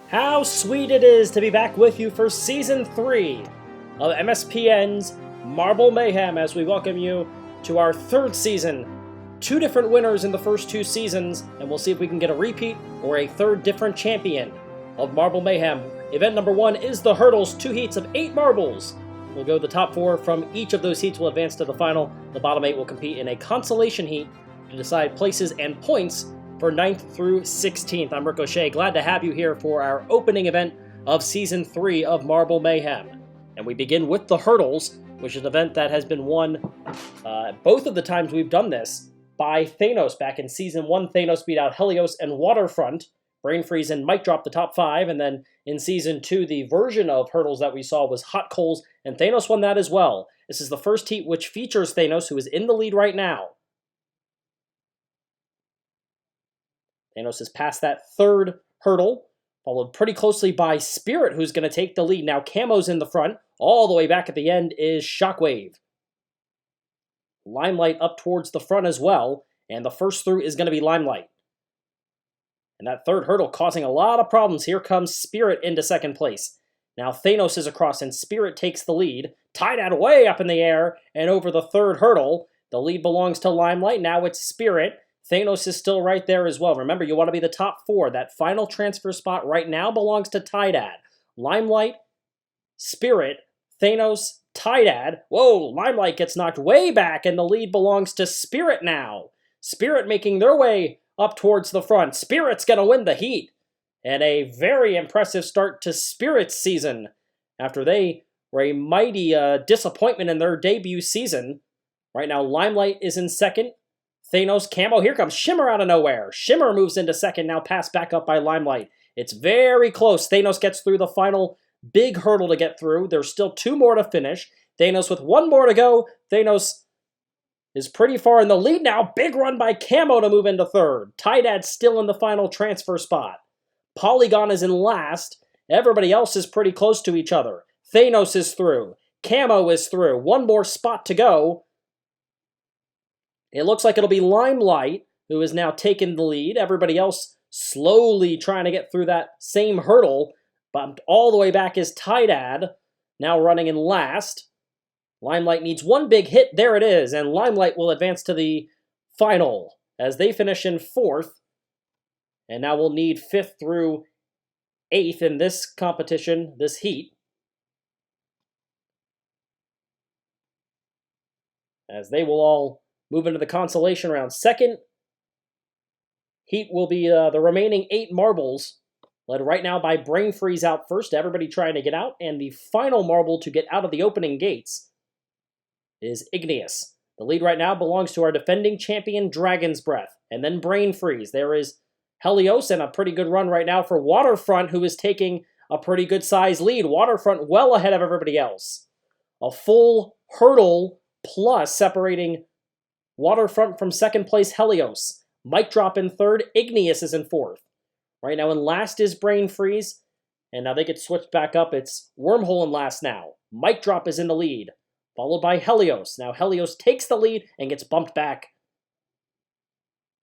How sweet it is to be back with you for Season 3 of MSPN's Marble Mayhem as we welcome you to our third season. 2 different winners in the first 2 seasons, and we'll see if we can get a repeat or a third different champion of Marble Mayhem. Event number 1 is the hurdles, 2 heats of 8 marbles. We'll go the top 4 from each of those heats will advance to the final. The bottom 8 will compete in a consolation heat to decide places and points for 9th through 16th. I'm Ricochet, glad to have you here for our opening event of Season 3 of Marble Mayhem. And we begin with the hurdles, which is an event that has been won both of the times we've done this by Thanos. Back in Season 1, Thanos beat out Helios and Waterfront. Brain Freeze and Mike dropped the top 5, and then in Season 2, the version of hurdles that we saw was Hot Coals, and Thanos won that as well. This is the first heat which features Thanos, who is in the lead right now. Thanos has passed that third hurdle, followed pretty closely by Spirit, who's going to take the lead. Now Camo's in the front. All the way back at the end is Shockwave. Limelight up towards the front as well, and the first through is going to be Limelight. And that third hurdle causing a lot of problems. Here comes Spirit into second place. Now Thanos is across, and Spirit takes the lead. Tightrope way up in the air, and over the third hurdle. The lead belongs to Limelight. Now it's Spirit. Thanos is still right there as well. Remember, you want to be the top 4. That final transfer spot right now belongs to Tightrope. Limelight, Spirit, Thanos, Tightrope. Whoa, Limelight gets knocked way back, and the lead belongs to Spirit now. Spirit making their way up towards the front. Spirit's going to win the heat. And a very impressive start to Spirit's season after they were a mighty disappointment in their debut season. Right now, Limelight is in second. Thanos, Camo, here comes Shimmer out of nowhere. Shimmer moves into second, now passed back up by Limelight. It's very close. Thanos gets through the final big hurdle to get through. There's still 2 more to finish. Thanos with 1 more to go. Thanos is pretty far in the lead now. Big run by Camo to move into third. Tightrope still in the final transfer spot. Polygon is in last. Everybody else is pretty close to each other. Thanos is through. Camo is through. 1 more spot to go. It looks like it'll be Limelight, who has now taken the lead. Everybody else slowly trying to get through that same hurdle. Bumped all the way back is Tightrope, now running in last. Limelight needs 1 big hit. There it is. And Limelight will advance to the final as they finish in 4th. And now we'll need 5th through 8th in this competition, this heat. As they will all move into the consolation round. Second heat will be the remaining 8 marbles, led right now by Brain Freeze out first, everybody trying to get out, and the final marble to get out of the opening gates is Igneous. The lead right now belongs to our defending champion, Dragon's Breath, and then Brain Freeze. There is Helios, and a pretty good run right now for Waterfront, who is taking a pretty good size lead. Waterfront well ahead of everybody else. A full hurdle plus separating Waterfront from second place Helios. Mic Drop in third. Igneous is in 4th. Right now in last is Brain Freeze. And now they get switched back up. It's Wormhole in last now. Mic Drop is in the lead. Followed by Helios. Now Helios takes the lead and gets bumped back.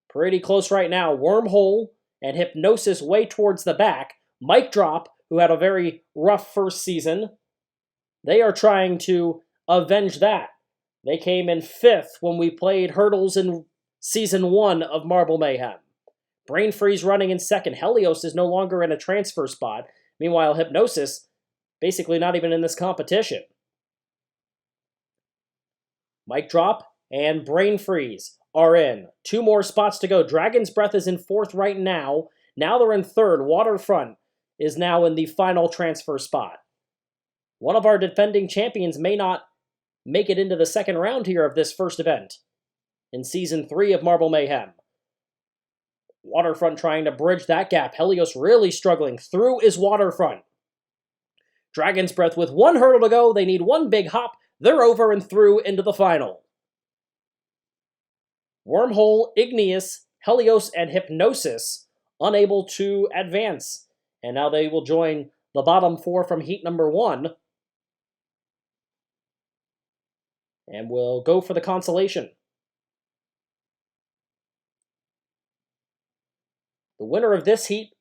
Pretty close right now. Wormhole and Hypnosis way towards the back. Mic Drop, who had a very rough first season. They are trying to avenge that. They came in 5th when we played hurdles in Season 1 of Marble Mayhem. Brain Freeze running in 2nd. Helios is no longer in a transfer spot. Meanwhile, Hypnosis basically not even in this competition. Mic Drop and Brain Freeze are in. 2 more spots to go. Dragon's Breath is in 4th right now. Now they're in 3rd. Waterfront is now in the final transfer spot. One of our defending champions may not make it into the second round here of this first event in Season 3 of Marble Mayhem. Waterfront trying to bridge that gap. Helios really struggling. Through is Waterfront. Dragon's Breath with 1 hurdle to go. They need 1 big hop. They're over and through into the final. Wormhole, Igneous, Helios, and Hypnosis unable to advance. And now they will join the bottom 4 from heat number 1. And we'll go for the consolation. The winner of this heat,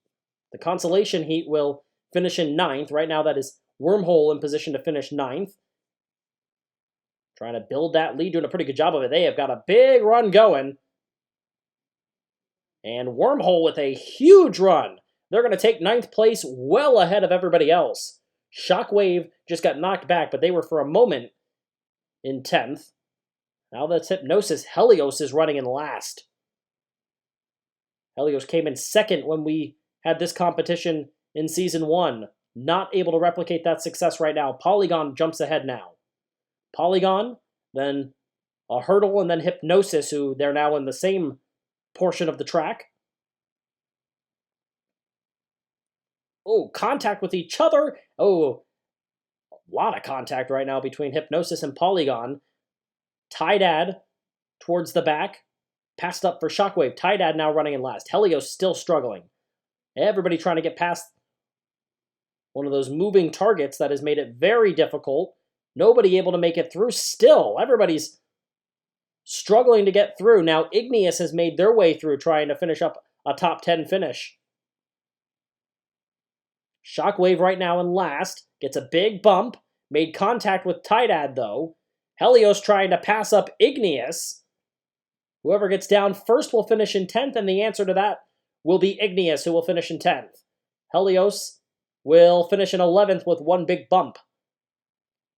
The Consolation Heat will finish in 9th. Right now that is Wormhole in position to finish 9th. Trying to build that lead, doing a pretty good job of it. They have got a big run going. And Wormhole with a huge run. They're going to take 9th place well ahead of everybody else. Shockwave just got knocked back, but they were for a moment in 10th. Now that's Hypnosis. Helios is running in last. Helios came in 2nd when we had this competition in Season 1. Not able to replicate that success right now. Polygon jumps ahead now. Polygon, then a Hurdle, and then Hypnosis, who they're now in the same portion of the track. Oh, contact with each other. Oh, a lot of contact right now between Hypnosis and Polygon. Tidad towards the back. Passed up for Shockwave. Tidad now running in last. Helios still struggling. Everybody trying to get past one of those moving targets that has made it very difficult. Nobody able to make it through still. Everybody's struggling to get through. Now Igneous has made their way through, trying to finish up a top 10 finish. Shockwave right now in last. Gets a big bump. Made contact with Tidad though. Helios trying to pass up Igneous. Whoever gets down first will finish in 10th, and the answer to that will be Igneous, who will finish in 10th. Helios will finish in 11th with one big bump.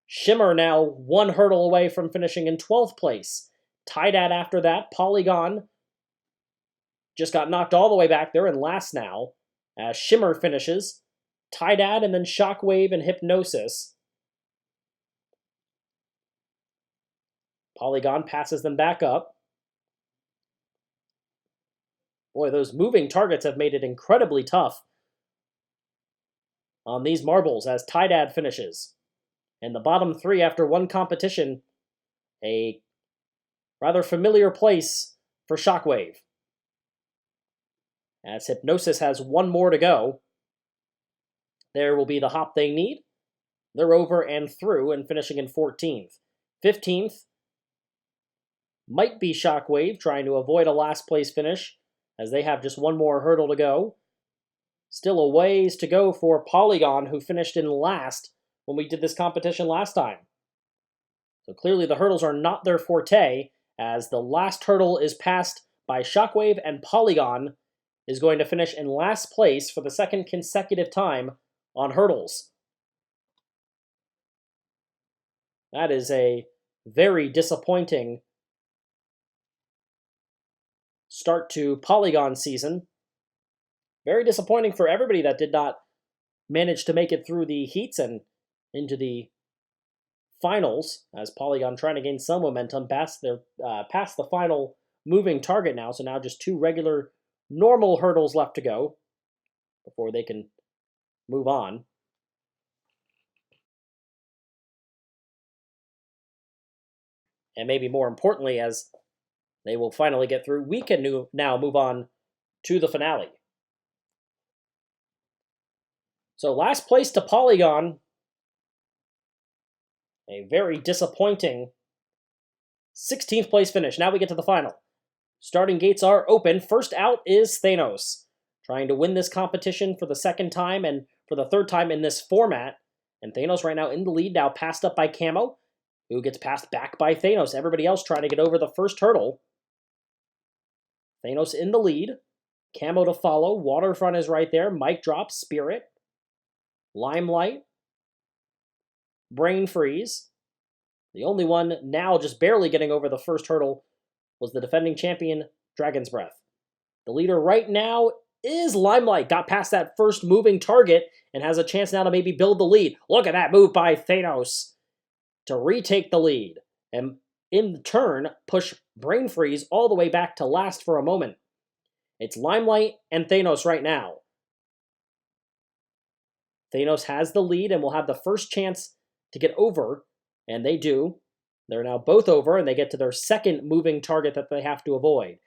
Shimmer now 1 hurdle away from finishing in 12th place. Tidad after that. Polygon just got knocked all the way back. They're in last now as Shimmer finishes. Tidad and then Shockwave and Hypnosis. Polygon passes them back up. Boy, those moving targets have made it incredibly tough on these marbles as Tidad finishes. And the bottom 3 after one competition, a rather familiar place for Shockwave. As Hypnosis has 1 more to go. There will be the hop they need. They're over and through and finishing in 14th. 15th might be Shockwave, trying to avoid a last place finish, as they have just 1 more hurdle to go. Still a ways to go for Polygon, who finished in last when we did this competition last time. So clearly the hurdles are not their forte, as the last hurdle is passed by Shockwave, and Polygon is going to finish in last place for the 2nd consecutive time on hurdles. That is a very disappointing start to Polygon season. Very disappointing for everybody that did not manage to make it through the heats and into the finals, as Polygon trying to gain some momentum past the final moving target now. So now just 2 regular normal hurdles left to go before they can move on. And maybe more importantly, as they will finally get through, we can now move on to the finale. So last place to Polygon. A very disappointing 16th place finish. Now we get to the final. Starting gates are open. First out is Thanos, trying to win this competition for the 2nd time and for the 3rd time in this format. And Thanos right now in the lead, now passed up by Camo, who gets passed back by Thanos. Everybody else trying to get over the first hurdle. Thanos in the lead. Camo to follow. Waterfront is right there. Mic Drop, Spirit, Limelight, Brain Freeze. The only one now just barely getting over the first hurdle was the defending champion, Dragon's Breath. The leader right now is Limelight. Got past that first moving target and has a chance now to maybe build the lead. Look at that move by Thanos to retake the lead. And in turn, push Brain Freeze all the way back to last for a moment. It's Limelight and Thanos right now. Thanos has the lead and will have the first chance to get over, and they do. They're now both over, and they get to their 2nd moving target that they have to avoid.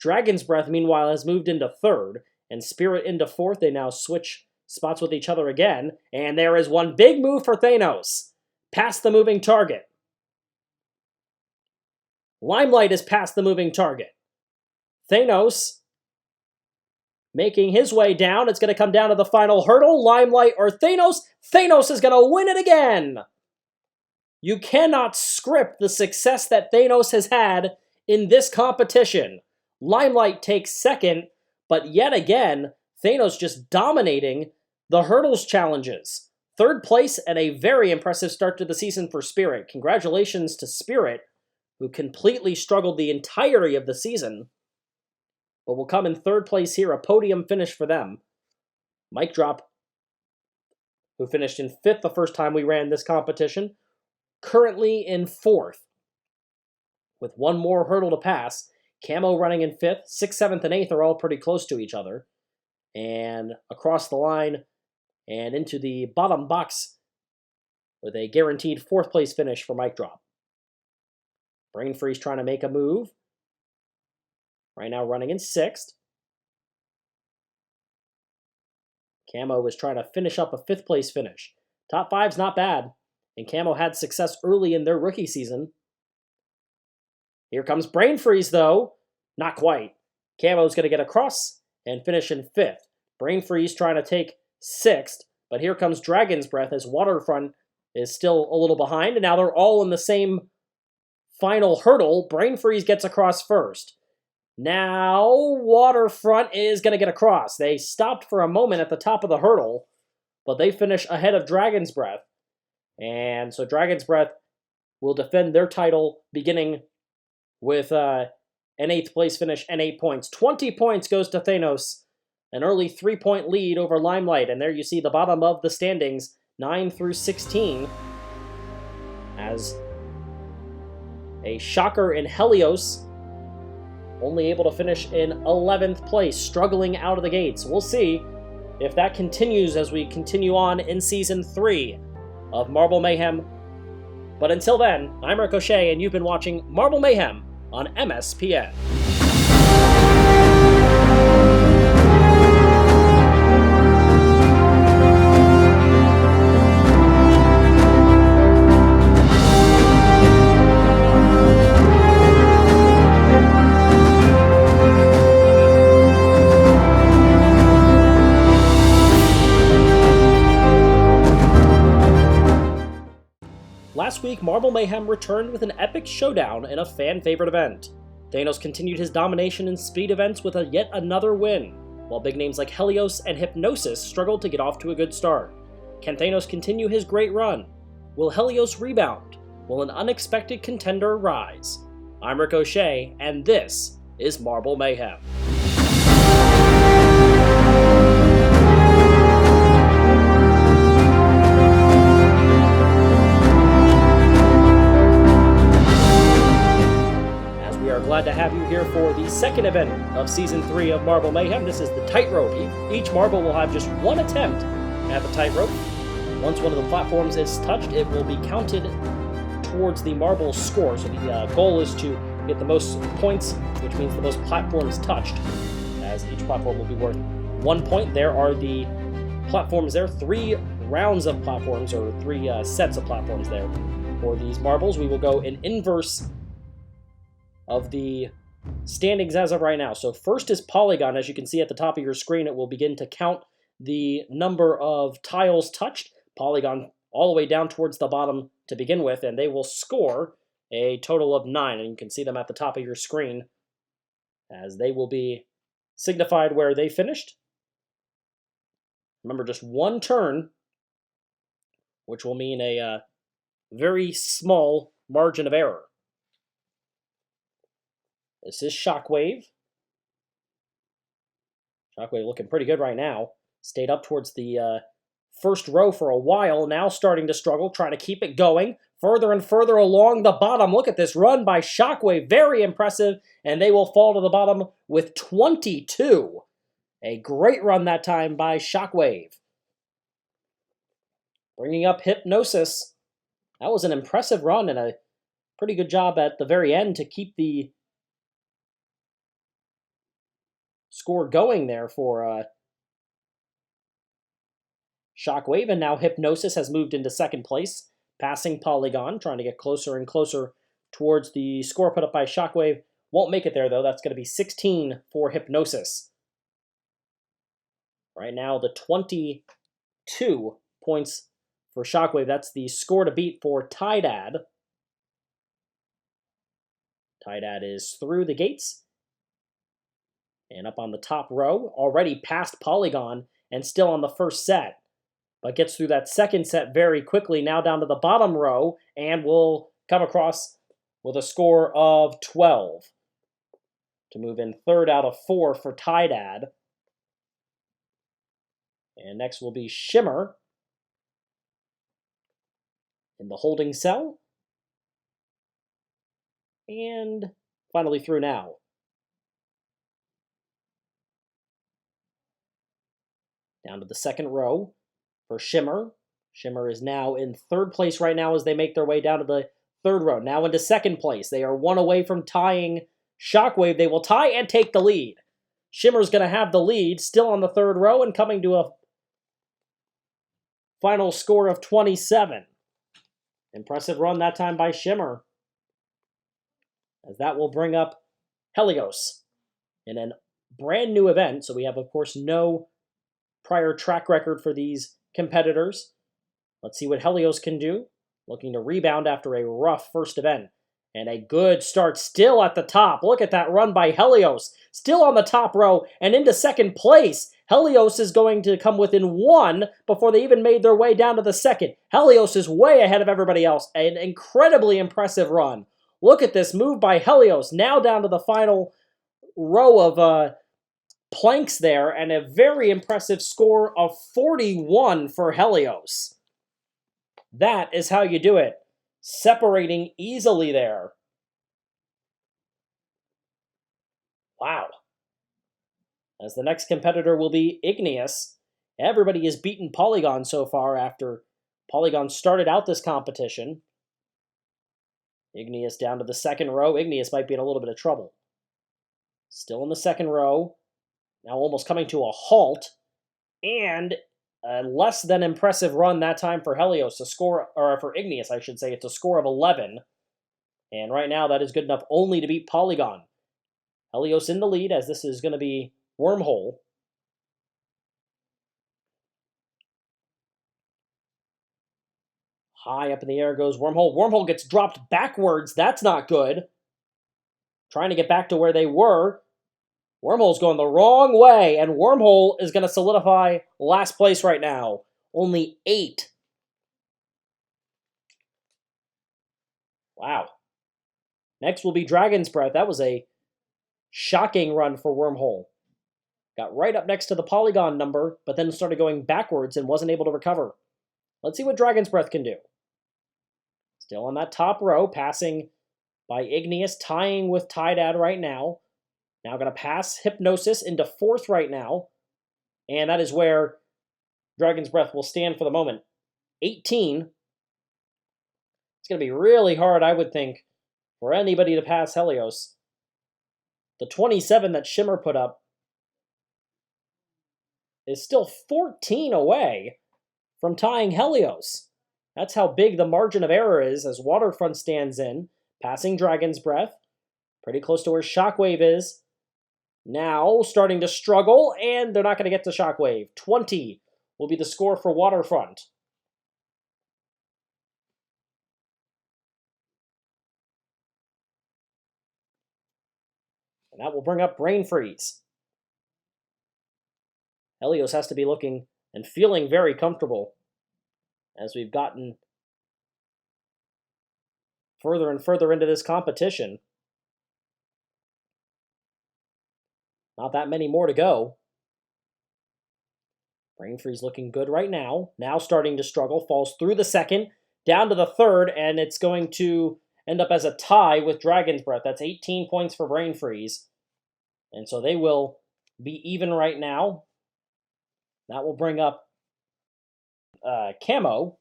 Dragon's Breath, meanwhile, has moved into 3rd, and Spirit into 4th. They now switch spots with each other again, and there is one big move for Thanos. Past the moving target. Limelight is past the moving target. Thanos making his way down. It's going to come down to the final hurdle. Limelight or Thanos? Thanos is going to win it again! You cannot script the success that Thanos has had in this competition. Limelight takes second, but yet again, Thanos just dominating the hurdles challenges. Third place and a very impressive start to the season for Spirit. Congratulations to Spirit, who completely struggled the entirety of the season, but will come in third place here, a podium finish for them. Mic Drop, who finished in 5th the first time we ran this competition, currently in 4th, with one more hurdle to pass. Camo running in 5th, 6th, 7th, and 8th are all pretty close to each other. And across the line and into the bottom box with a guaranteed 4th place finish for Mic Drop. Brain Freeze trying to make a move. Right now running in 6th. Camo is trying to finish up a 5th place finish. Top 5's not bad, and Camo had success early in their rookie season. Here comes Brain Freeze, though. Not quite. Camo's going to get across and finish in 5th. Brain Freeze trying to take 6th, but here comes Dragon's Breath as Waterfront is still a little behind, and now they're all in the same final hurdle. Brain Freeze gets across first. Now Waterfront is going to get across. They stopped for a moment at the top of the hurdle, but they finish ahead of Dragon's Breath. And so Dragon's Breath will defend their title beginning with an 8th place finish and 8 points. 20 points goes to Thanos. An early 3-point lead over Limelight. And there you see the bottom of the standings, 9 through 16. As a shocker in Helios, only able to finish in 11th place, struggling out of the gates. We'll see if that continues as we continue on in Season 3 of Marble Mayhem. But until then, I'm Ricochet, and you've been watching Marble Mayhem on MSPN. Last week, Marble Mayhem returned with an epic showdown in a fan-favorite event. Thanos continued his domination in speed events with yet another win, while big names like Helios and Hypnosis struggled to get off to a good start. Can Thanos continue his great run? Will Helios rebound? Will an unexpected contender rise? I'm Ricochet, and this is Marble Mayhem. Glad to have you here for the second event of Season 3 of Marble Mayhem. This is the Tightrope. Each marble will have just one attempt at the Tightrope. Once one of the platforms is touched, it will be counted towards the marble score. So the goal is to get the most points, which means the most platforms touched, as each platform will be worth 1 point. There are the platforms there, 3 rounds of platforms, or 3 sets of platforms there. For these marbles, we will go in inverse of the standings as of right now. So first is Polygon. As you can see at the top of your screen, it will begin to count the number of tiles touched. Polygon all the way down towards the bottom to begin with, and they will score a total of 9. And you can see them at the top of your screen as they will be signified where they finished. Remember, just one turn, which will mean a very small margin of error. This is Shockwave. Shockwave looking pretty good right now. Stayed up towards the first row for a while, now starting to struggle, trying to keep it going. Further and further along the bottom. Look at this run by Shockwave, very impressive, and they will fall to the bottom with 22. A great run that time by Shockwave. Bringing up Hypnosis. That was an impressive run and a pretty good job at the very end to keep the score going there for Shockwave, and now Hypnosis has moved into second place, passing Polygon, trying to get closer and closer towards the score put up by Shockwave. Won't make it there, though. That's going to be 16 for Hypnosis. Right now, the 22 points for Shockwave. That's the score to beat for Tightrope. Tightrope is through the gates. And up on the top row, already past Polygon and still on the first set. But gets through that second set very quickly, now down to the bottom row, and will come across with a score of 12. To move in third out of 4 for Tightrope. And next will be Shimmer in the holding cell. And finally through now. Down to the second row for Shimmer. Shimmer is now in third place right now as they make their way down to the third row. Now into second place. They are one away from tying Shockwave. They will tie and take the lead. Shimmer's going to have the lead, still on the third row and coming to a final score of 27. Impressive run that time by Shimmer. As that will bring up Helios in a brand new event. So we have, of course, no prior track record for these competitors. Let's see what Helios can do. Looking to rebound after a rough first event. And a good start still at the top. Look at that run by Helios. Still on the top row and into second place. Helios is going to come within 1 before they even made their way down to the second. Helios is way ahead of everybody else. An incredibly impressive run. Look at this move by Helios. Now down to the final row of planks there. And a very impressive score of 41 for Helios. That is how you do it. Separating easily there. Wow. As the next competitor will be Igneous. Everybody has beaten Polygon so far after Polygon started out this competition. Igneous down to the second row. Igneous might be in a little bit of trouble. Still in the second row. Now almost coming to a halt. And a less than impressive run that time for Helios. A score, or for Igneous, I should say. It's a score of 11. And right now that is good enough only to beat Polygon. Helios in the lead as this is going to be Wormhole. High up in the air goes Wormhole. Wormhole gets dropped backwards. That's not good. Trying to get back to where they were. Wormhole's going the wrong way, and Wormhole is going to solidify last place right now. Only 8. Wow. Next will be Dragon's Breath. That was a shocking run for Wormhole. Got right up next to the Polygon number, but then started going backwards and wasn't able to recover. Let's see what Dragon's Breath can do. Still on that top row, passing by Igneous, tying with Tightrope right now. Now going to pass Hypnosis into 4th right now. And that is where Dragon's Breath will stand for the moment. 18. It's going to be really hard, I would think, for anybody to pass Helios. The 27 that Shimmer put up is still 14 away from tying Helios. That's how big the margin of error is as Waterfront stands in, passing Dragon's Breath. Pretty close to where Shockwave is. Now starting to struggle, and they're not going to get to Shockwave. 20 will be the score for Waterfront. And that will bring up Brain Freeze. Helios has to be looking and feeling very comfortable as we've gotten further and further into this competition. Not that many more to go. Brain Freeze looking good right now. Now starting to struggle. Falls through the second, down to the third, and it's going to end up as a tie with Dragon's Breath. That's 18 points for Brain Freeze. And so they will be even right now. That will bring up Camo.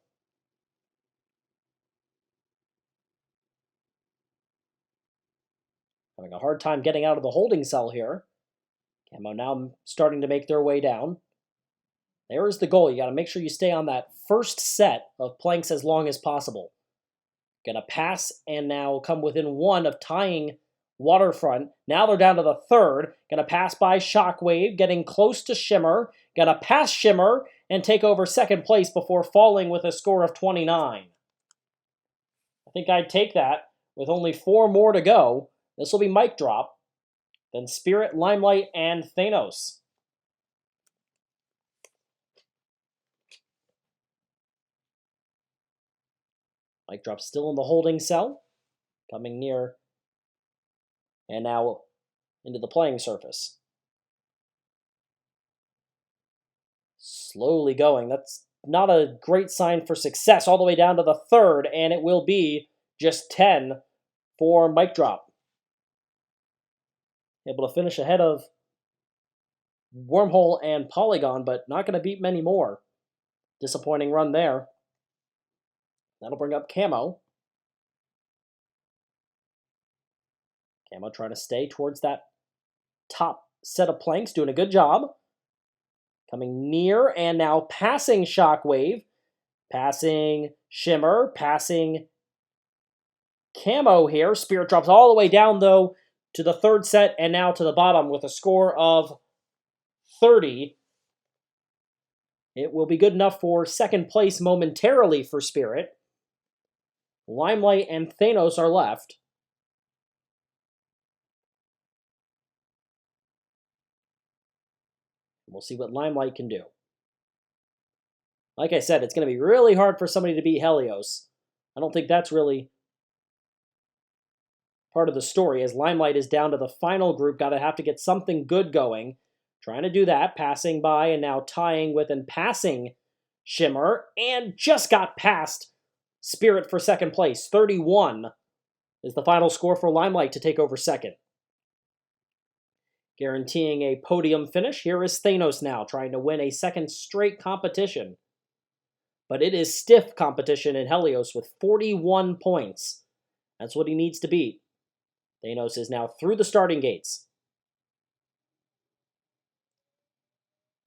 Having a hard time getting out of the holding cell here. Camo now starting to make their way down. There is the goal. You got to make sure you stay on that first set of planks as long as possible. Gonna pass and now come within 1 of tying Waterfront. Now they're down to the third. Gonna pass by Shockwave, getting close to Shimmer. Gotta pass Shimmer and take over second place before falling with a score of 29. I think I'd take that. With only 4 more to go, this will be Mic Drop, then Spirit, Limelight, and Thanos. Mic Drop still in the holding cell, coming near, and now into the playing surface. Slowly going. That's not a great sign for success. All the way down to the third, and it will be just 10 for Mic Drop. Able to finish ahead of Wormhole and Polygon, but not going to beat many more. Disappointing run there. That'll bring up Camo. Camo trying to stay towards that top set of planks, doing a good job. Coming near and now passing Shockwave, passing Shimmer, passing Camo here. Spirit drops all the way down, though, to the third set and now to the bottom with a score of 30. It will be good enough for second place momentarily for Spirit. Limelight and Thanos are left. We'll see what Limelight can do. Like I said, it's going to be really hard for somebody to beat Helios. I don't think that's really part of the story, as Limelight is down to the final group. Got to have to get something good going. Trying to do that, passing by and now tying with and passing Shimmer, and just got past Spirit for second place. 31 is the final score for Limelight to take over second. Guaranteeing a podium finish, here is Thanos now, trying to win a second straight competition. But it is stiff competition in Helios with 41 points. That's what he needs to beat. Thanos is now through the starting gates.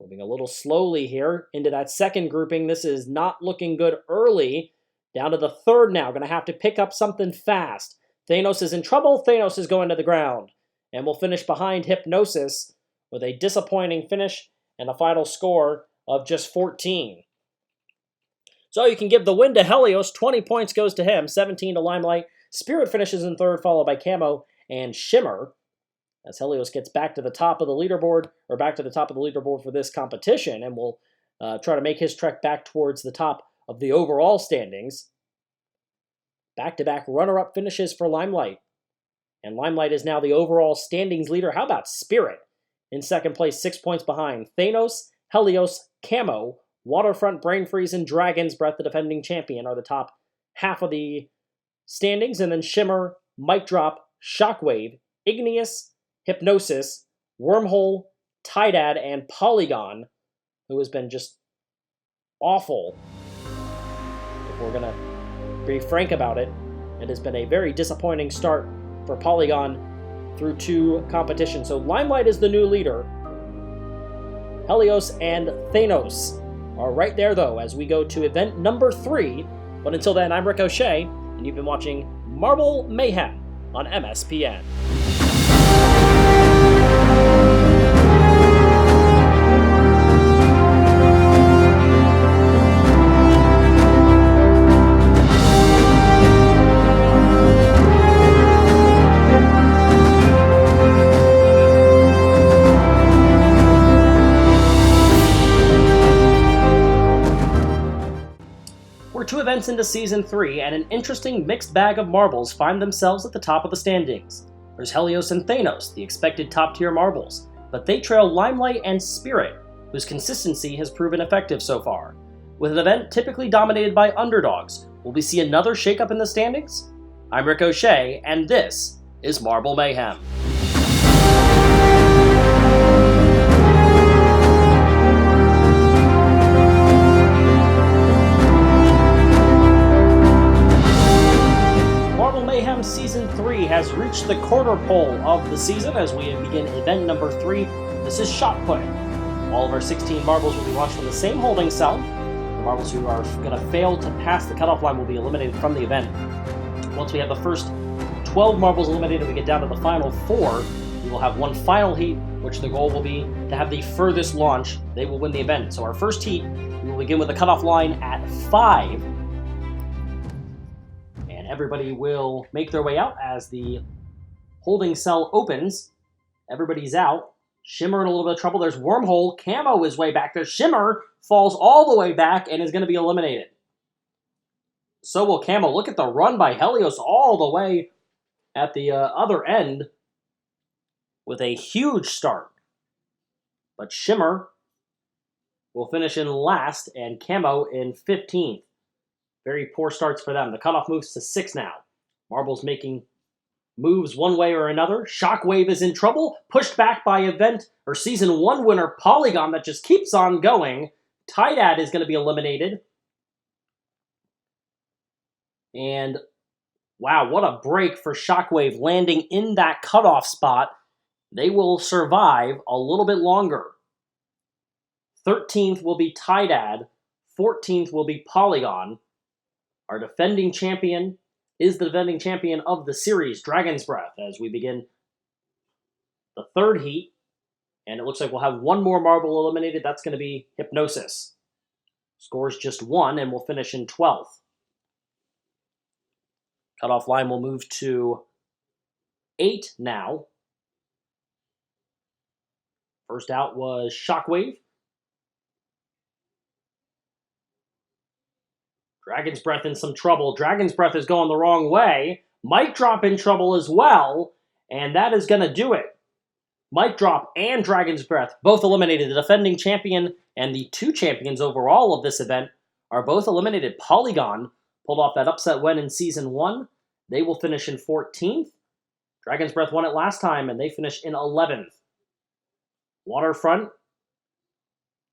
Moving a little slowly here into that second grouping. This is not looking good early. Down to the third now. Going to have to pick up something fast. Thanos is in trouble. Thanos is going to the ground. And will finish behind Hypnosis with a disappointing finish and a final score of just 14. So you can give the win to Helios. 20 points goes to him. 17 to Limelight. Spirit finishes in third, followed by Camo and Shimmer. As Helios gets back to the top of the leaderboard, or back to the top of the leaderboard for this competition, and will try to make his trek back towards the top of the overall standings. Back-to-back runner-up finishes for Limelight. And Limelight is now the overall standings leader. How about Spirit? In second place, 6 points behind. Thanos, Helios, Camo, Waterfront, Brain Freeze, and Dragon's Breath, the defending champion, are the top half of the standings. And then Shimmer, Mic Drop, Shockwave, Igneous, Hypnosis, Wormhole, Tidad, and Polygon, who has been just awful. If we're going to be frank about it, it has been a very disappointing start for Polygon through 2 competitions. So Limelight is the new leader. Helios and Thanos are right there, though, as we go to event number 3. But until then, I'm Ricochet, and you've been watching Marble Mayhem on MSPN. We're 2 events into Season 3, and an interesting mixed bag of marbles find themselves at the top of the standings. There's Helios and Thanos, the expected top-tier marbles, but they trail Limelight and Spirit, whose consistency has proven effective so far. With an event typically dominated by underdogs, will we see another shakeup in the standings? I'm Ricochet, and this is Marble Mayhem. Season 3 has reached the quarter pole of the season as we begin event number 3. This is shot putting. All of our 16 marbles will be launched from the same holding cell. The marbles who are going to fail to pass the cutoff line will be eliminated from the event. Once we have the first 12 marbles eliminated, we get down to the final 4. We will have one final heat which the goal will be to have the furthest launch. They will win the event. So our first heat, we will begin with a cutoff line at 5. And everybody will make their way out as the holding cell opens. Everybody's out. Shimmer in a little bit of trouble. There's Wormhole. Camo is way back there. Shimmer falls all the way back and is going to be eliminated. So will Camo. Look at the run by Helios all the way at the other end with a huge start. But Shimmer will finish in last and Camo in 15th. Very poor starts for them. The cutoff moves to 6 now. Marble's making moves one way or another. Shockwave is in trouble, pushed back by Season 1 winner Polygon that just keeps on going. Tightrope is going to be eliminated. And wow, what a break for Shockwave landing in that cutoff spot. They will survive a little bit longer. 13th will be Tightrope. 14th will be Polygon. Our defending champion is the defending champion of the series, Dragon's Breath, as we begin the third heat. And it looks like we'll have one more marble eliminated. That's going to be Hypnosis. Scores just 1 and will finish in 12th. Cutoff line will move to 8 now. First out was Shockwave. Dragon's Breath in some trouble. Dragon's Breath is going the wrong way. Mic Drop in trouble as well. And that is going to do it. Mic Drop and Dragon's Breath both eliminated. The defending champion and the 2 champions overall of this event are both eliminated. Polygon pulled off that upset win in Season 1. They will finish in 14th. Dragon's Breath won it last time, and they finished in 11th. Waterfront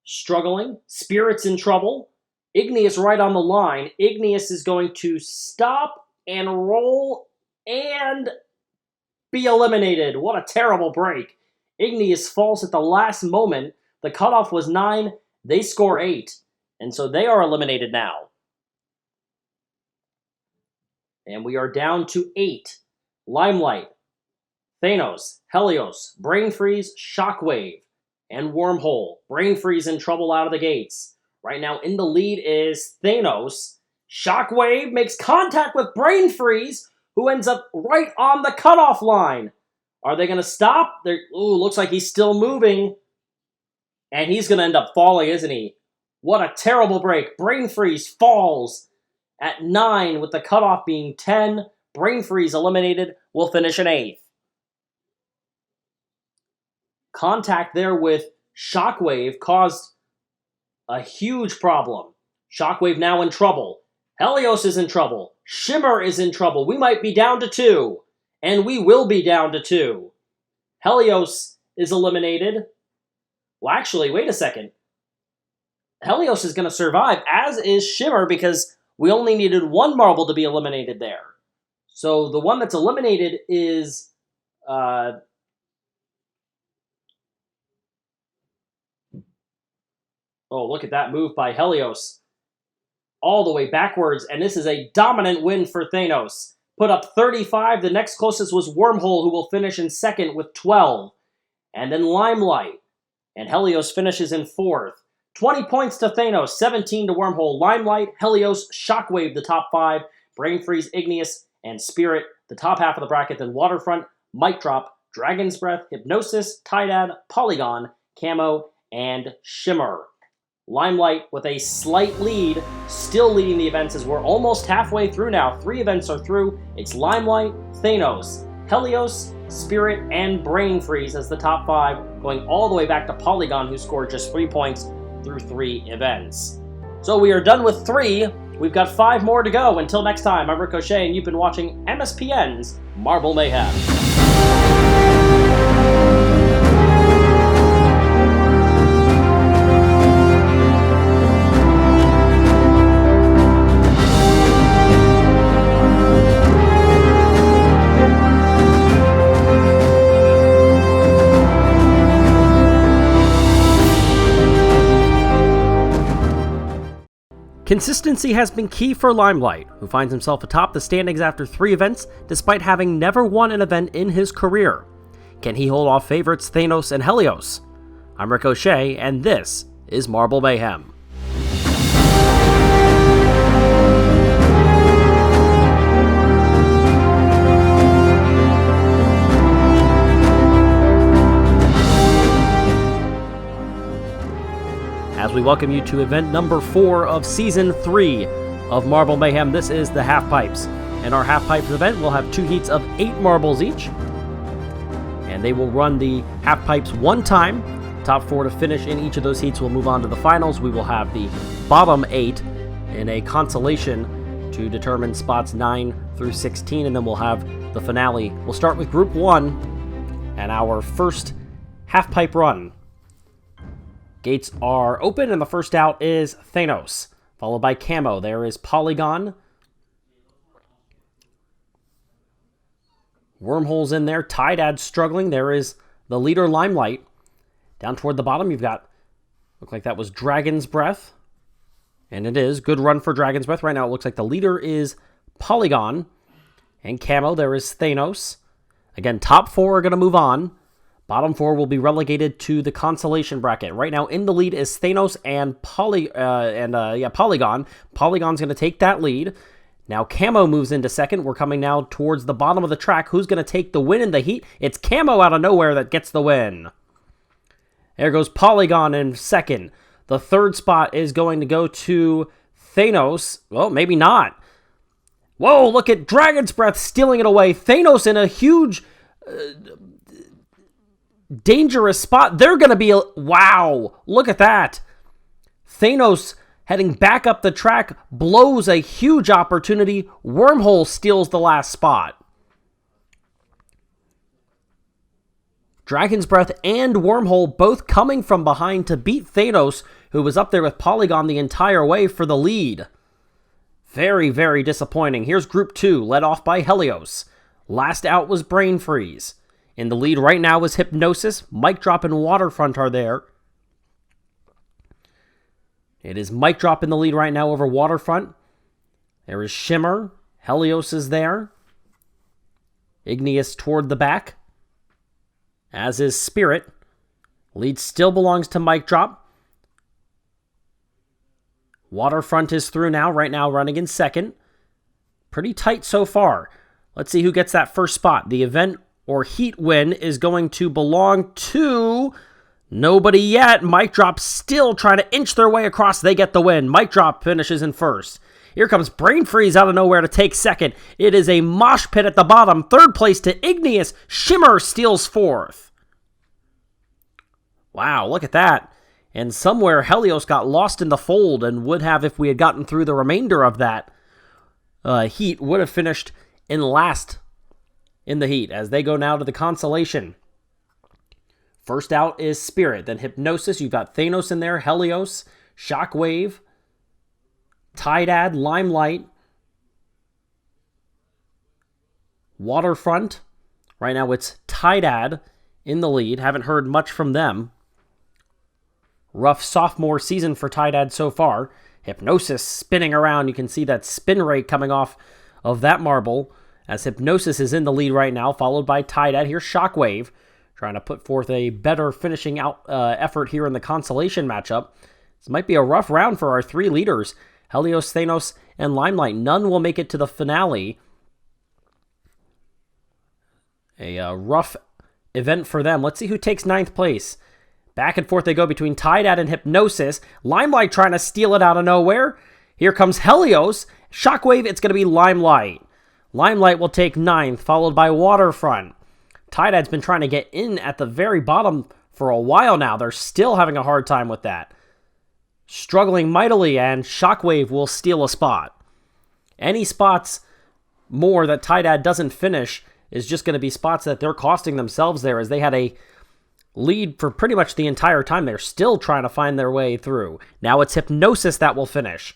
struggling. Spirit's in trouble. Igneous right on the line. Igneous is going to stop and roll and be eliminated. What a terrible break. Igneous falls at the last moment. The cutoff was 9. They score 8. And so they are eliminated now. And we are down to 8. Limelight, Thanos, Helios, Brain Freeze, Shockwave, and Wormhole. Brain Freeze in trouble out of the gates. Right now in the lead is Thanos. Shockwave makes contact with Brain Freeze, who ends up right on the cutoff line. Are they going to stop? Looks like he's still moving. And he's going to end up falling, isn't he? What a terrible break. Brain Freeze falls at 9 with the cutoff being 10. Brain Freeze eliminated. Will finish in 8th. Contact there with Shockwave caused a huge problem. Shockwave now in trouble. Helios is in trouble. Shimmer is in trouble. We might be down to 2. And we will be down to 2. Helios is eliminated. Well, actually, wait a second. Helios is going to survive, as is Shimmer, because we only needed 1 marble to be eliminated there. So the one that's eliminated is oh, look at that move by Helios. All the way backwards, and this is a dominant win for Thanos. Put up 35. The next closest was Wormhole, who will finish in 2nd with 12. And then Limelight. And Helios finishes in 4th. 20 points to Thanos, 17 to Wormhole. Limelight, Helios, Shockwave, the top 5. Brain Freeze, Igneous, and Spirit, the top half of the bracket. Then Waterfront, Mic Drop, Dragon's Breath, Hypnosis, Tightrope, Polygon, Camo, and Shimmer. Limelight with a slight lead, still leading the events as we're almost halfway through now. 3 events are through. It's Limelight, Thanos, Helios, Spirit, and Brain Freeze as the top 5, going all the way back to Polygon, who scored just 3 points through 3 events. So we are done with 3. We've got 5 more to go. Until next time, I'm Ricochet, and you've been watching MSPN's Marble Mayhem. Consistency has been key for Limelight, who finds himself atop the standings after 3 events, despite having never won an event in his career. Can he hold off favorites Thanos and Helios? I'm Ricochet, and this is Marble Mayhem. As we welcome you to event number 4 of Season 3 of Marble Mayhem, this is the Half Pipes. In our Half Pipes event, we'll have 2 heats of 8 marbles each, and they will run the Half Pipes one time. Top 4 to finish in each of those heats will move on to the finals. We will have the bottom 8 in a consolation to determine spots 9 through 16, and then we'll have the finale. We'll start with Group 1 and our first Half Pipe run. Gates are open, and the first out is Thanos, followed by Camo. There is Polygon. Wormholes in there. Tidad struggling. There is the leader, Limelight. Down toward the bottom, you've got, looked like that was Dragon's Breath. And it is. Good run for Dragon's Breath. Right now, it looks like the leader is Polygon. And Camo, there is Thanos. Again, top 4 are going to move on. Bottom 4 will be relegated to the consolation bracket. Right now, in the lead is Thanos and Polygon. Polygon's going to take that lead. Now, Camo moves into second. We're coming now towards the bottom of the track. Who's going to take the win in the heat? It's Camo out of nowhere that gets the win. There goes Polygon in second. The third spot is going to go to Thanos. Well, maybe not. Whoa, look at Dragon's Breath stealing it away. Thanos in a huge... dangerous spot. They're going to be... Wow, look at that. Thanos heading back up the track blows a huge opportunity. Wormhole steals the last spot. Dragon's Breath and Wormhole both coming from behind to beat Thanos, who was up there with Polygon the entire way for the lead. Very, very disappointing. Here's Group 2, led off by Helios. Last out was Brain Freeze. In the lead right now is Hypnosis. Mic Drop and Waterfront are there. It is Mic Drop in the lead right now over Waterfront. There is Shimmer. Helios is there. Igneous toward the back, as is Spirit. Lead still belongs to Mic Drop. Waterfront is through now, right now running in second. Pretty tight so far. Let's see who gets that first spot. The event or heat win is going to belong to nobody yet. Mic Drop still trying to inch their way across. They get the win. Mic Drop finishes in first. Here comes Brain Freeze out of nowhere to take second. It is a mosh pit at the bottom. Third place to Igneous. Shimmer steals fourth. Wow, look at that. And somewhere Helios got lost in the fold and would have, if we had gotten through the remainder of that heat, would have finished in last in the heat, as they go now to the consolation. First out is Spirit, then Hypnosis. You've got Thanos in there, Helios, Shockwave, Tidad, Limelight, Waterfront. Right now it's Tidad in the lead. Haven't heard much from them. Rough sophomore season for Tidad so far. Hypnosis spinning around. You can see that spin rate coming off of that marble, as Hypnosis is in the lead right now, followed by Tidad. Here's Shockwave, trying to put forth a better finishing out effort here in the consolation matchup. This might be a rough round for our 3 leaders, Helios, Thanos, and Limelight. None will make it to the finale. A rough event for them. Let's see who takes 9th place. Back and forth they go between Tidad and Hypnosis. Limelight trying to steal it out of nowhere. Here comes Helios. Shockwave, it's going to be Limelight. Limelight will take 9th, followed by Waterfront. Tidad's been trying to get in at the very bottom for a while now. They're still having a hard time with that. Struggling mightily, and Shockwave will steal a spot. Any spots more that Tidad doesn't finish is just going to be spots that they're costing themselves there, as they had a lead for pretty much the entire time. They're still trying to find their way through. Now it's Hypnosis that will finish.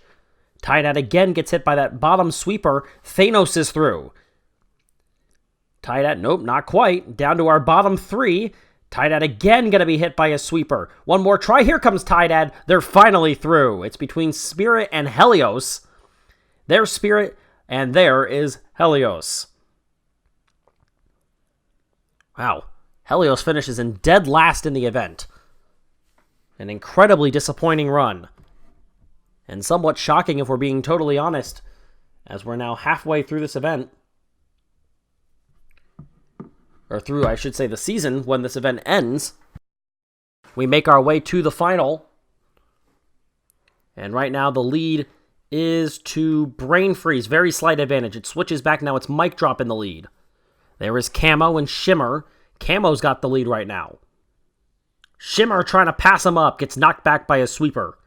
Tidad again gets hit by that bottom sweeper. Thanos is through. Tidad, nope, not quite. Down to our bottom 3. Tidad again going to be hit by a sweeper. One more try. Here comes Tidad. They're finally through. It's between Spirit and Helios. There's Spirit, and there is Helios. Wow. Helios finishes in dead last in the event. An incredibly disappointing run. And somewhat shocking if we're being totally honest, as we're now halfway through this event. Or through, I should say, the season when this event ends. We make our way to the final. And right now the lead is to Brain Freeze. Very slight advantage. It switches back now. It's Mic Drop in the lead. There is Camo and Shimmer. Camo's got the lead right now. Shimmer trying to pass him up. Gets knocked back by a sweeper.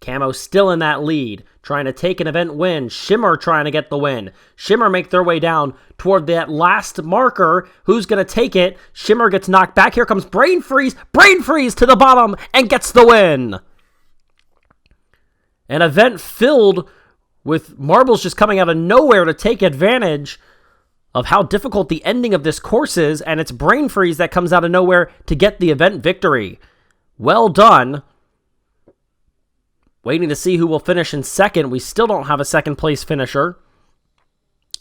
Camo still in that lead. Trying to take an event win. Shimmer trying to get the win. Shimmer make their way down toward that last marker. Who's going to take it? Shimmer gets knocked back. Here comes Brain Freeze. Brain Freeze to the bottom and gets the win. An event filled with marbles just coming out of nowhere to take advantage of how difficult the ending of this course is, and it's Brain Freeze that comes out of nowhere to get the event victory. Well done. Waiting to see who will finish in second. We still don't have a second place finisher.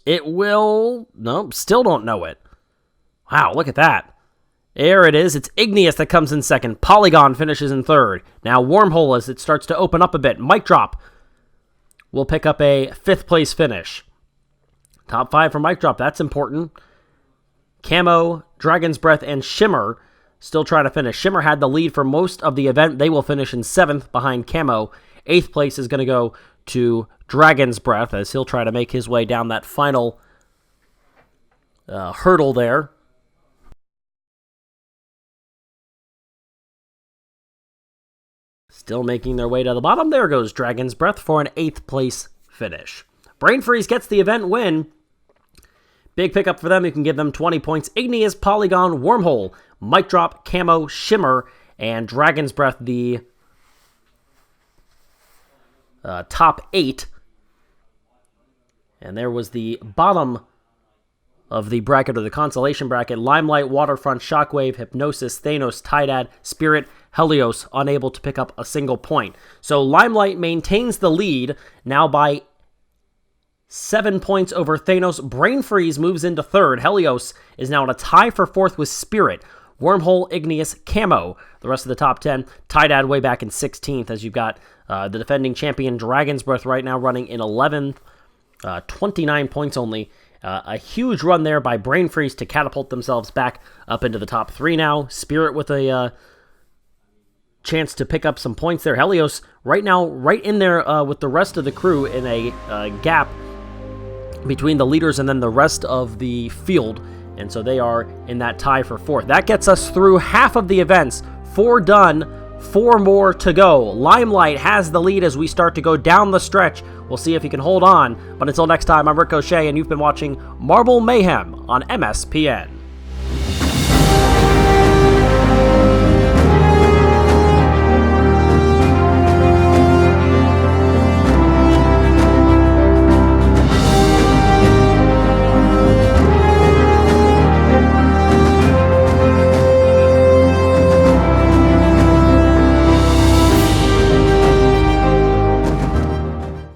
It will... No, still don't know it. Wow, look at that. There it is. It's Igneous that comes in second. Polygon finishes in third. Now Wormhole as it starts to open up a bit. Mic Drop will pick up a fifth place finish. Top 5 for Mic Drop. That's important. Camo, Dragon's Breath, and Shimmer still trying to finish. Shimmer had the lead for most of the event. They will finish in 7th behind Camo. 8th place is going to go to Dragon's Breath as he'll try to make his way down that final hurdle there. Still making their way to the bottom. There goes Dragon's Breath for an 8th place finish. Brain Freeze gets the event win. Big pickup for them. You can give them 20 points. Igneous, Polygon, Wormhole, Mic Drop, Camo, Shimmer, and Dragon's Breath, the top 8. And there was the bottom of the bracket, or the consolation bracket. Limelight, Waterfront, Shockwave, Hypnosis, Thanos, Tidad, Spirit, Helios, unable to pick up a single point. So Limelight maintains the lead, now by 7 points over Thanos. Brain Freeze moves into third. Helios is now in a tie for fourth with Spirit. Wormhole, Igneous, Camo. The rest of the top 10. Tidad way back in 16th, as you've got the defending champion Dragon's Breath right now running in 11th. 29 points only. A huge run there by Brain Freeze to catapult themselves back up into the top 3 now. Spirit with a chance to pick up some points there. Helios right now right in there with the rest of the crew in a gap between the leaders and then the rest of the field. And so they are in that tie for fourth. That gets us through half of the events. 4 done, 4 more to go. Limelight has the lead as we start to go down the stretch. We'll see if he can hold on. But until next time, I'm Ricochet, and you've been watching Marble Mayhem on MSPN.